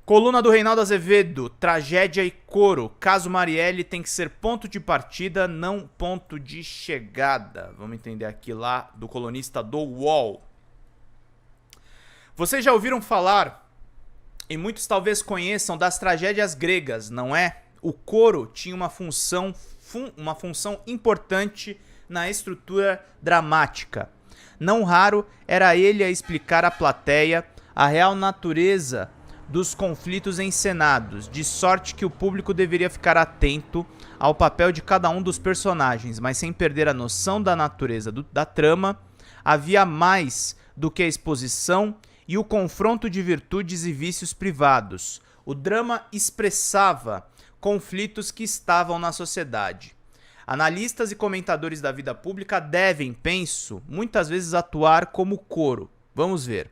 Coluna do Reinaldo Azevedo, tragédia e coro. Caso Marielle tem que ser ponto de partida, não ponto de chegada. Vamos entender aqui lá do colunista do UOL. Vocês já ouviram falar, e muitos talvez conheçam, das tragédias gregas, não é? O coro tinha uma função importante na estrutura dramática. Não raro era ele a explicar à plateia a real natureza dos conflitos encenados, de sorte que o público deveria ficar atento ao papel de cada um dos personagens, mas sem perder a noção da natureza da trama. Havia mais do que a exposição e o confronto de virtudes e vícios privados. O drama expressava conflitos que estavam na sociedade. Analistas e comentadores da vida pública devem, penso, muitas vezes atuar como coro. Vamos ver.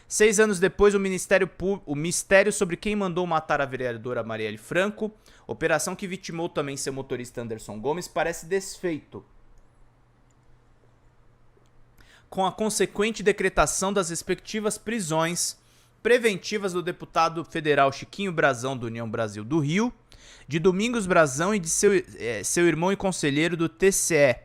6 anos depois, o mistério sobre quem mandou matar a vereadora Marielle Franco, operação que vitimou também seu motorista Anderson Gomes, parece desfeito, com a consequente decretação das respectivas prisões preventivas do deputado federal Chiquinho Brazão, do União Brasil do Rio, de Domingos Brazão e de seu irmão e conselheiro do TCE,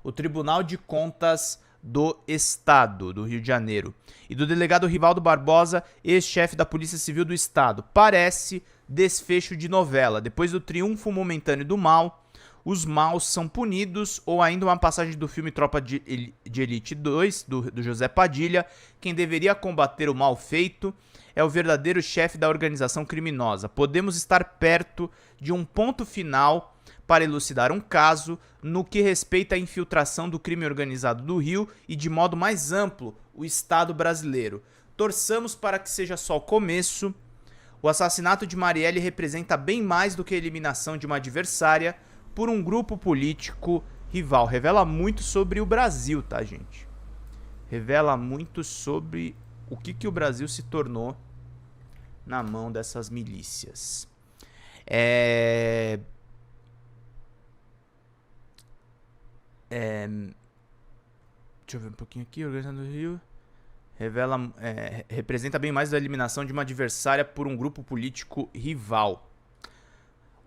o Tribunal de Contas do Estado do Rio de Janeiro, e do delegado Rivaldo Barbosa, ex-chefe da Polícia Civil do Estado. Parece desfecho de novela. Depois do triunfo momentâneo do mal, os maus são punidos, ou ainda uma passagem do filme Tropa de Elite 2, do José Padilha. Quem deveria combater o mal feito é o verdadeiro chefe da organização criminosa. Podemos estar perto de um ponto final para elucidar um caso no que respeita à infiltração do crime organizado do Rio e, de modo mais amplo, o Estado brasileiro. Torçamos para que seja só o começo. O assassinato de Marielle representa bem mais do que a eliminação de uma adversária por um grupo político rival. Revela muito sobre o Brasil, tá, gente? Revela muito sobre o que o Brasil se tornou na mão dessas milícias. Deixa eu ver um pouquinho aqui. Organização do Rio representa bem mais da eliminação de uma adversária por um grupo político rival.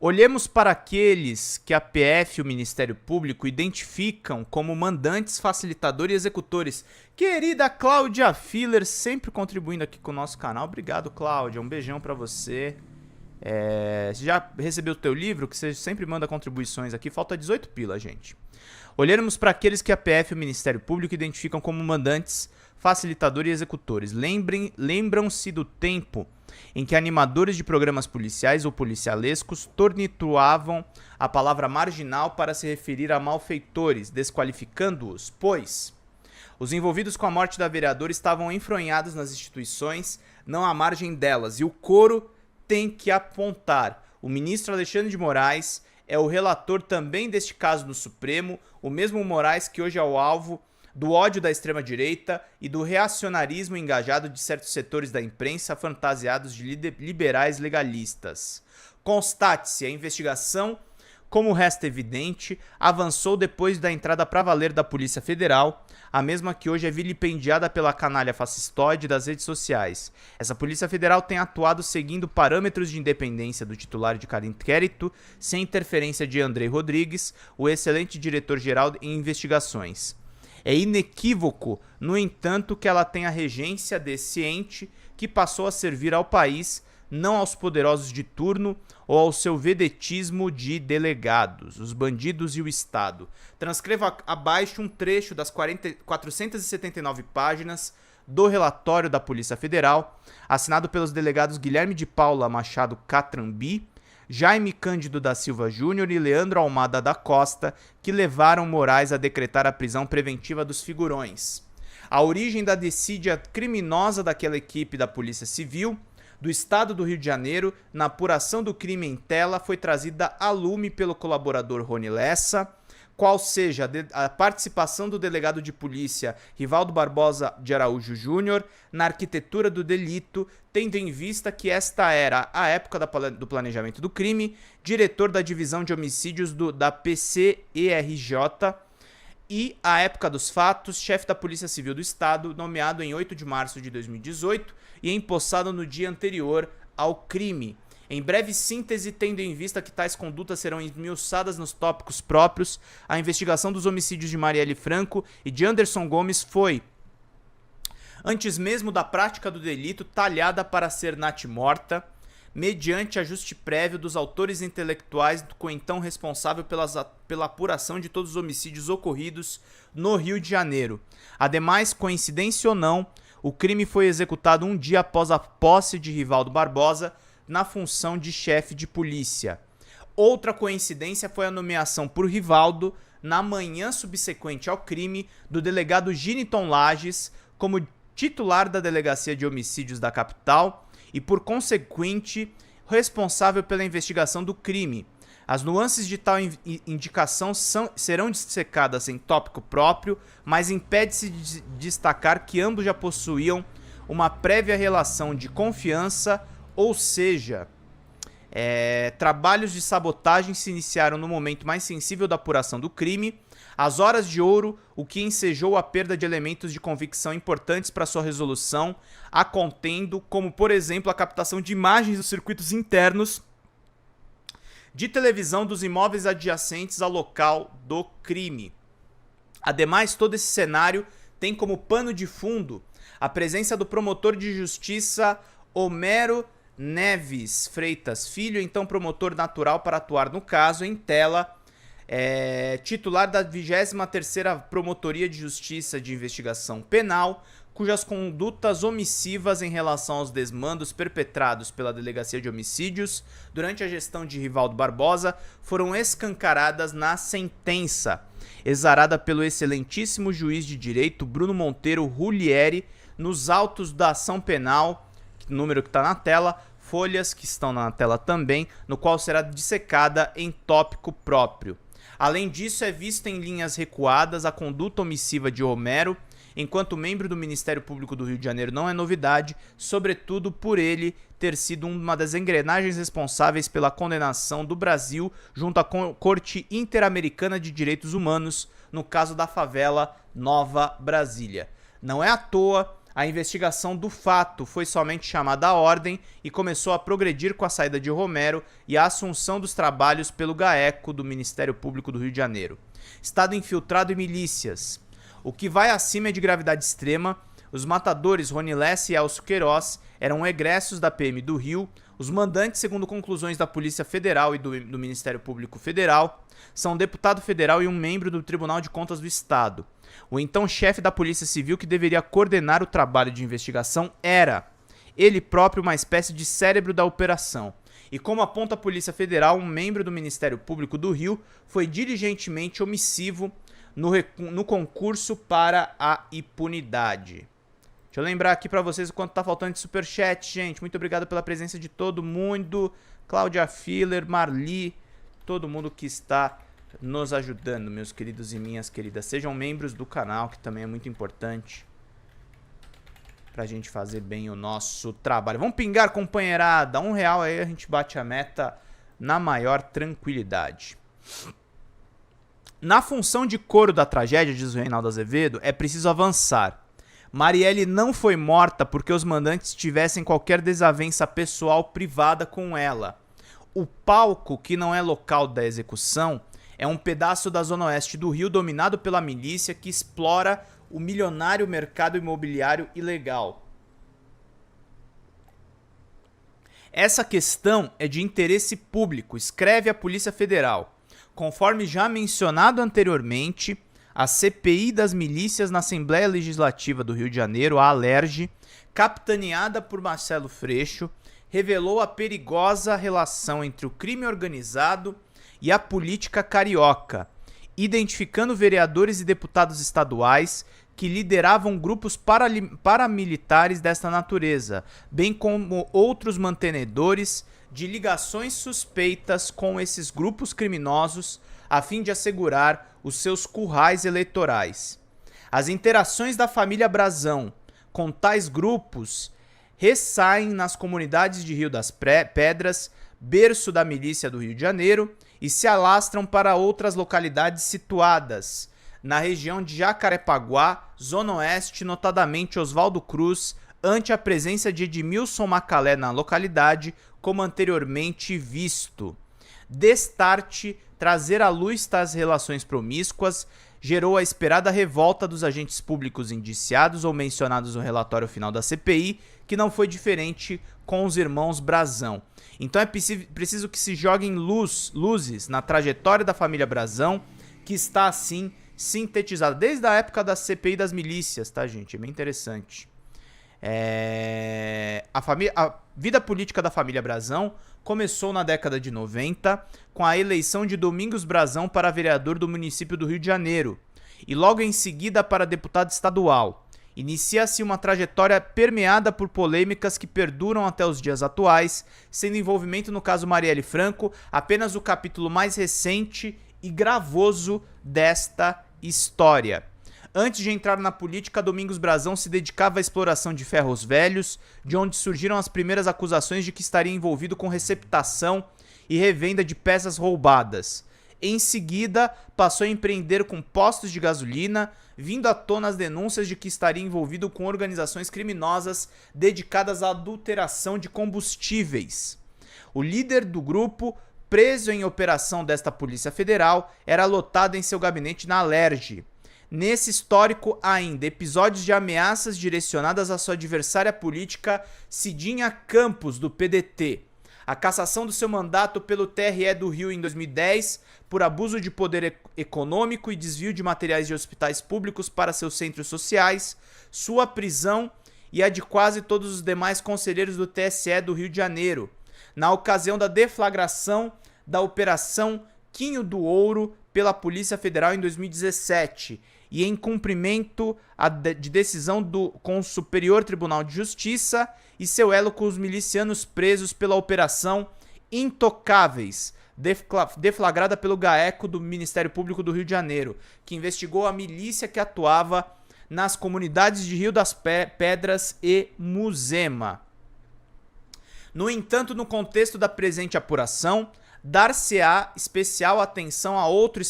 Olhemos para aqueles que a PF e o Ministério Público identificam como mandantes, facilitadores e executores. Querida Cláudia Filler, sempre contribuindo aqui com o nosso canal. Obrigado, Cláudia. Um beijão para você. Você já recebeu o teu livro? Que você sempre manda contribuições aqui. Falta 18 pila, gente. Olharemos para aqueles que a PF e o Ministério Público identificam como mandantes, facilitadores e executores. Lembram-se do tempo em que animadores de programas policiais ou policialescos tornituavam a palavra marginal para se referir a malfeitores, desqualificando-os, pois os envolvidos com a morte da vereadora estavam enfronhados nas instituições, não à margem delas, e o coro tem que apontar. O ministro Alexandre de Moraes é o relator também deste caso no Supremo, o mesmo Moraes que hoje é o alvo do ódio da extrema-direita e do reacionarismo engajado de certos setores da imprensa fantasiados de liberais legalistas. Constate-se, a investigação, como resta evidente, avançou depois da entrada pra valer da Polícia Federal, a mesma que hoje é vilipendiada pela canalha fascistoide das redes sociais. Essa Polícia Federal tem atuado seguindo parâmetros de independência do titular de cada inquérito, sem interferência de Andrei Rodrigues, o excelente diretor-geral em investigações. É inequívoco, no entanto, que ela tem a regência desse ente que passou a servir ao país, não aos poderosos de turno ou ao seu vedetismo de delegados, os bandidos e o Estado. Transcreva abaixo um trecho das 479 páginas do relatório da Polícia Federal, assinado pelos delegados Guilherme de Paula Machado Catrambi, Jaime Cândido da Silva Júnior e Leandro Almada da Costa, que levaram Moraes a decretar a prisão preventiva dos figurões. A origem da desídia criminosa daquela equipe da Polícia Civil do Estado do Rio de Janeiro na apuração do crime em tela foi trazida a lume pelo colaborador Rony Lessa, qual seja a participação do delegado de polícia Rivaldo Barbosa de Araújo Júnior na arquitetura do delito, tendo em vista que esta era a época do planejamento do crime, diretor da divisão de homicídios da PCERJ e, à época dos fatos, chefe da Polícia Civil do Estado, nomeado em 8 de março de 2018 e empossado no dia anterior ao crime. Em breve síntese, tendo em vista que tais condutas serão esmiuçadas nos tópicos próprios, a investigação dos homicídios de Marielle Franco e de Anderson Gomes foi, antes mesmo da prática do delito, talhada para ser natimorta, mediante ajuste prévio dos autores intelectuais do coentão responsável pela apuração de todos os homicídios ocorridos no Rio de Janeiro. Ademais, coincidência ou não, o crime foi executado um dia após a posse de Rivaldo Barbosa na função de chefe de polícia. Outra coincidência foi a nomeação por Rivaldo, na manhã subsequente ao crime, do delegado Giniton Lages como titular da Delegacia de Homicídios da capital e, por consequente, responsável pela investigação do crime. As nuances de tal indicação serão dissecadas em tópico próprio, mas impede-se de destacar que ambos já possuíam uma prévia relação de confiança, ou seja, trabalhos de sabotagem se iniciaram no momento mais sensível da apuração do crime, às horas de ouro, o que ensejou a perda de elementos de convicção importantes para sua resolução, a contendo, como por exemplo a captação de imagens dos circuitos internos de televisão dos imóveis adjacentes ao local do crime. Ademais, todo esse cenário tem como pano de fundo a presença do promotor de justiça Homero Neves Freitas Filho, então promotor natural para atuar no caso, em tela, titular da 23ª Promotoria de Justiça de Investigação Penal, cujas condutas omissivas em relação aos desmandos perpetrados pela Delegacia de Homicídios durante a gestão de Rivaldo Barbosa foram escancaradas na sentença, exarada pelo excelentíssimo juiz de direito Bruno Monteiro Rulieri, nos autos da ação penal, número que está na tela, folhas que estão na tela também, no qual será dissecada em tópico próprio. Além disso, é vista em linhas recuadas a conduta omissiva de Homero, enquanto membro do Ministério Público do Rio de Janeiro não é novidade, sobretudo por ele ter sido uma das engrenagens responsáveis pela condenação do Brasil junto à Corte Interamericana de Direitos Humanos, no caso da favela Nova Brasília. Não é à toa, a investigação do fato foi somente chamada à ordem e começou a progredir com a saída de Homero e a assunção dos trabalhos pelo GAECO do Ministério Público do Rio de Janeiro. Estado infiltrado e milícias. O que vai acima é de gravidade extrema. Os matadores Rony Lessa e Elcio Queiroz eram egressos da PM do Rio. Os mandantes, segundo conclusões da Polícia Federal e do Ministério Público Federal, são um deputado federal e um membro do Tribunal de Contas do Estado. O então chefe da Polícia Civil, que deveria coordenar o trabalho de investigação, era ele próprio uma espécie de cérebro da operação. E como aponta a Polícia Federal, um membro do Ministério Público do Rio foi diligentemente omissivo no concurso para a impunidade. Deixa eu lembrar aqui pra vocês o quanto tá faltando de superchat, gente. Muito obrigado pela presença de todo mundo. Cláudia Filler, Marli, todo mundo que está nos ajudando, meus queridos e minhas queridas. Sejam membros do canal, que também é muito importante pra gente fazer bem o nosso trabalho. Vamos pingar, companheirada. R$1 aí a gente bate a meta na maior tranquilidade. Na função de coro da tragédia, diz o Reinaldo Azevedo, é preciso avançar. Marielle não foi morta porque os mandantes tivessem qualquer desavença pessoal privada com ela. O palco, que não é local da execução, é um pedaço da zona oeste do Rio dominado pela milícia que explora o milionário mercado imobiliário ilegal. Essa questão é de interesse público, escreve a Polícia Federal. Conforme já mencionado anteriormente, a CPI das milícias na Assembleia Legislativa do Rio de Janeiro, a ALERJ, capitaneada por Marcelo Freixo, revelou a perigosa relação entre o crime organizado e a política carioca, identificando vereadores e deputados estaduais que lideravam grupos paramilitares desta natureza, bem como outros mantenedores de ligações suspeitas com esses grupos criminosos a fim de assegurar os seus currais eleitorais. As interações da família Brazão com tais grupos ressaem nas comunidades de Rio das Pedras, berço da milícia do Rio de Janeiro, e se alastram para outras localidades situadas na região de Jacarepaguá, Zona Oeste, notadamente Oswaldo Cruz, ante a presença de Edmilson Macalé na localidade, como anteriormente visto. Destarte, trazer à luz tais relações promíscuas, gerou a esperada revolta dos agentes públicos indiciados ou mencionados no relatório final da CPI, que não foi diferente com os irmãos Brazão. Então é preciso que se joguem luzes na trajetória da família Brazão, que está assim sintetizada desde a época da CPI das milícias, tá, gente? É bem interessante. A vida política da família Brazão começou na década de 90 com a eleição de Domingos Brazão para vereador do município do Rio de Janeiro e logo em seguida para deputado estadual. Inicia-se uma trajetória permeada por polêmicas que perduram até os dias atuais, sendo envolvimento no caso Marielle Franco apenas o capítulo mais recente e gravoso desta história. Antes de entrar na política, Domingos Brazão se dedicava à exploração de ferros velhos, de onde surgiram as primeiras acusações de que estaria envolvido com receptação e revenda de peças roubadas. Em seguida, passou a empreender com postos de gasolina, vindo à tona as denúncias de que estaria envolvido com organizações criminosas dedicadas à adulteração de combustíveis. O líder do grupo, preso em operação desta Polícia Federal, era lotado em seu gabinete na Alerj. Nesse histórico ainda, episódios de ameaças direcionadas à sua adversária política Cidinha Campos, do PDT. A cassação do seu mandato pelo TRE do Rio em 2010 por abuso de poder econômico e desvio de materiais de hospitais públicos para seus centros sociais, sua prisão e a de quase todos os demais conselheiros do TSE do Rio de Janeiro, na ocasião da deflagração da Operação Quinho do Ouro pela Polícia Federal em 2017 e em cumprimento de decisão com o Superior Tribunal de Justiça e seu elo com os milicianos presos pela Operação Intocáveis, deflagrada pelo GAECO do Ministério Público do Rio de Janeiro, que investigou a milícia que atuava nas comunidades de Rio das Pedras e Muzema. No entanto, no contexto da presente apuração, dar-se-á especial atenção a outro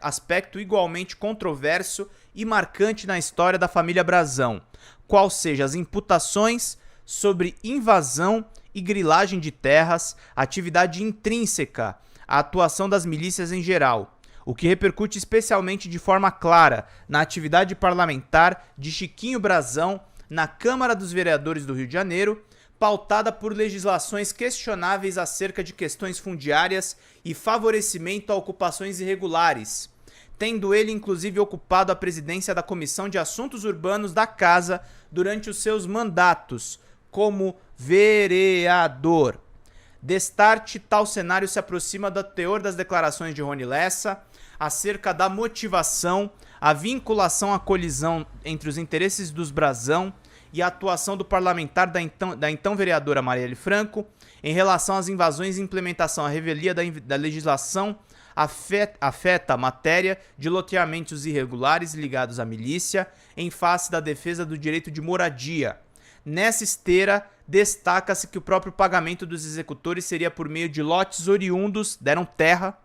aspecto igualmente controverso e marcante na história da família Brazão, qual seja as imputações sobre invasão e grilagem de terras, atividade intrínseca à atuação das milícias em geral, o que repercute especialmente de forma clara na atividade parlamentar de Chiquinho Brazão na Câmara dos Vereadores do Rio de Janeiro, pautada por legislações questionáveis acerca de questões fundiárias e favorecimento a ocupações irregulares, tendo ele inclusive ocupado a presidência da Comissão de Assuntos Urbanos da Casa durante os seus mandatos como vereador. Destarte, tal cenário se aproxima do teor das declarações de Rony Lessa acerca da motivação, a vinculação à colisão entre os interesses dos Brazão e a atuação do parlamentar da então vereadora Marielle Franco em relação às invasões e implementação à revelia da legislação afeta a matéria de loteamentos irregulares ligados à milícia em face da defesa do direito de moradia. Nessa esteira, destaca-se que o próprio pagamento dos executores seria por meio de lotes oriundos, deram terra,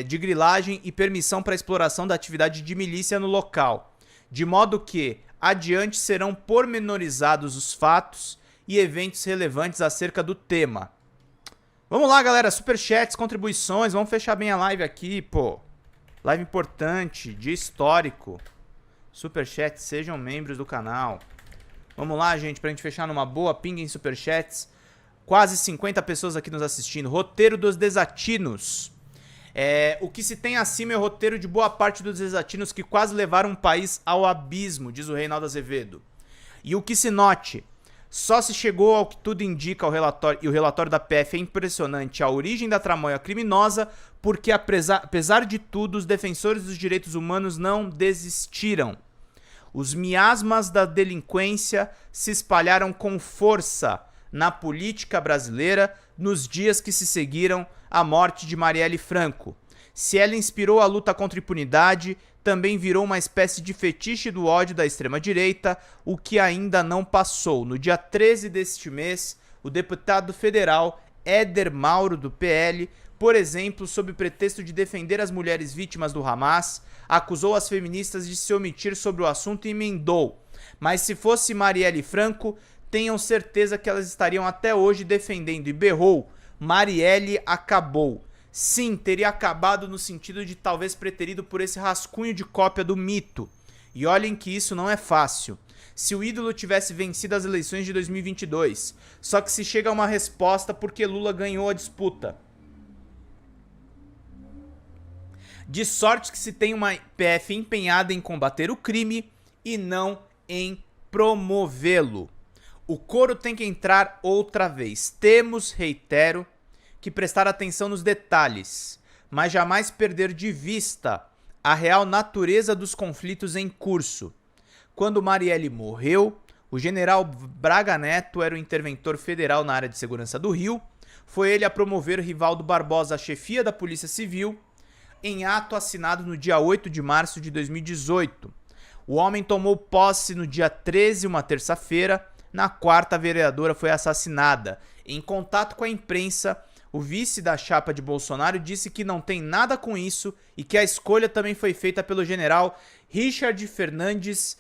de grilagem e permissão para a exploração da atividade de milícia no local, de modo que adiante serão pormenorizados os fatos e eventos relevantes acerca do tema. Vamos lá, galera, superchats, contribuições, vamos fechar bem a live aqui, pô. Live importante, dia histórico. Superchats, sejam membros do canal. Vamos lá, gente, pra gente fechar numa boa, pinguem superchats. Quase 50 pessoas aqui nos assistindo. Roteiro dos desatinos. O que se tem acima é o roteiro de boa parte dos desatinos que quase levaram o país ao abismo, diz o Reinaldo Azevedo. E o que se note, só se chegou ao que tudo indica o relatório, e o relatório da PF é impressionante, a origem da tramóia criminosa, porque apesar de tudo, os defensores dos direitos humanos não desistiram. Os miasmas da delinquência se espalharam com força na política brasileira nos dias que se seguiram à morte de Marielle Franco. Se ela inspirou a luta contra a impunidade, também virou uma espécie de fetiche do ódio da extrema-direita, o que ainda não passou. No dia 13 deste mês, o deputado federal Éder Mauro, do PL, por exemplo, sob o pretexto de defender as mulheres vítimas do Hamas, acusou as feministas de se omitir sobre o assunto e emendou: mas se fosse Marielle Franco, tenham certeza que elas estariam até hoje defendendo, e berrou: Marielle acabou. Sim, teria acabado no sentido de talvez preterido por esse rascunho de cópia do mito. E olhem que isso não é fácil. Se o ídolo tivesse vencido as eleições de 2022, só que se chega a uma resposta porque Lula ganhou a disputa. De sorte que se tem uma PF empenhada em combater o crime e não em promovê-lo. O coro tem que entrar outra vez. Temos, reitero, que prestar atenção nos detalhes, mas jamais perder de vista a real natureza dos conflitos em curso. Quando Marielle morreu, o general Braga Neto era o interventor federal na área de segurança do Rio. Foi ele a promover Rivaldo Barbosa à chefia da Polícia Civil, em ato assinado no dia 8 de março de 2018. O homem tomou posse no dia 13, uma terça-feira. Na quarta, a vereadora foi assassinada. Em contato com a imprensa, o vice da chapa de Bolsonaro disse que não tem nada com isso e que a escolha também foi feita pelo general Richard Fernandes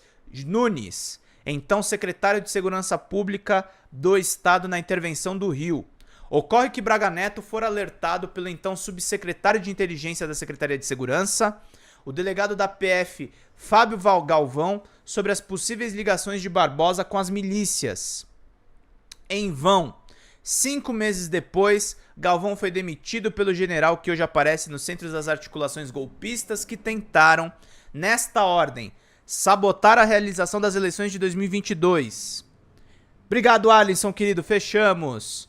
Nunes, então secretário de Segurança Pública do Estado na intervenção do Rio. Ocorre que Braga Neto fora alertado pelo então subsecretário de Inteligência da Secretaria de Segurança, o delegado da PF, Fábio Galvão, sobre as possíveis ligações de Barbosa com as milícias. Em vão. 5 meses depois, Galvão foi demitido pelo general que hoje aparece no centro das articulações golpistas que tentaram, nesta ordem, sabotar a realização das eleições de 2022. Obrigado, Alisson, querido. Fechamos.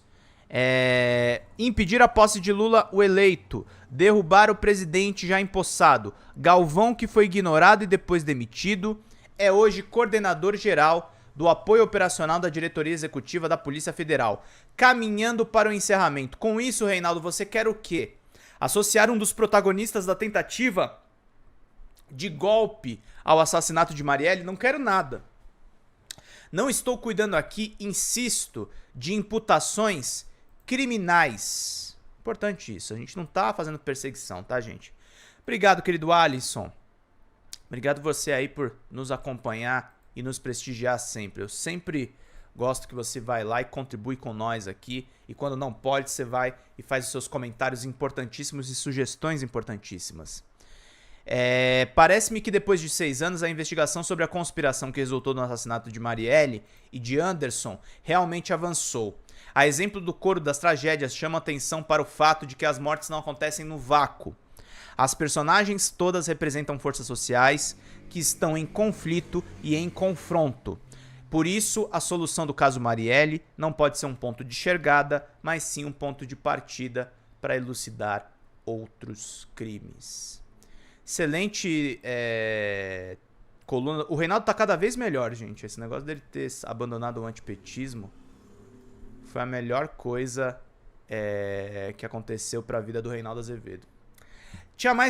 Impedir a posse de Lula, o eleito. Derrubar o presidente já empossado. Galvão, que foi ignorado e depois demitido, é hoje coordenador geral do apoio operacional da diretoria executiva da Polícia Federal, caminhando para o encerramento. Com isso, Reinaldo, você quer o quê? Associar um dos protagonistas da tentativa de golpe ao assassinato de Marielle? Não quero nada. Não estou cuidando aqui, insisto, de imputações criminais. Importante isso, a gente não tá fazendo perseguição, tá, gente? Obrigado, querido Alisson. Obrigado você aí por nos acompanhar e nos prestigiar sempre. Eu sempre gosto que você vai lá e contribui com nós aqui. E quando não pode, você vai e faz os seus comentários importantíssimos e sugestões importantíssimas. Parece-me que depois de 6 anos, a investigação sobre a conspiração que resultou no assassinato de Marielle e de Anderson realmente avançou. A exemplo do coro das tragédias, chama atenção para o fato de que as mortes não acontecem no vácuo. As personagens todas representam forças sociais que estão em conflito e em confronto. Por isso, a solução do caso Marielle não pode ser um ponto de chegada, mas sim um ponto de partida para elucidar outros crimes. Excelente coluna. O Reinaldo tá cada vez melhor, gente. Esse negócio dele ter abandonado o antipetismo foi a melhor coisa que aconteceu para a vida do Reinaldo Azevedo. Tinha mais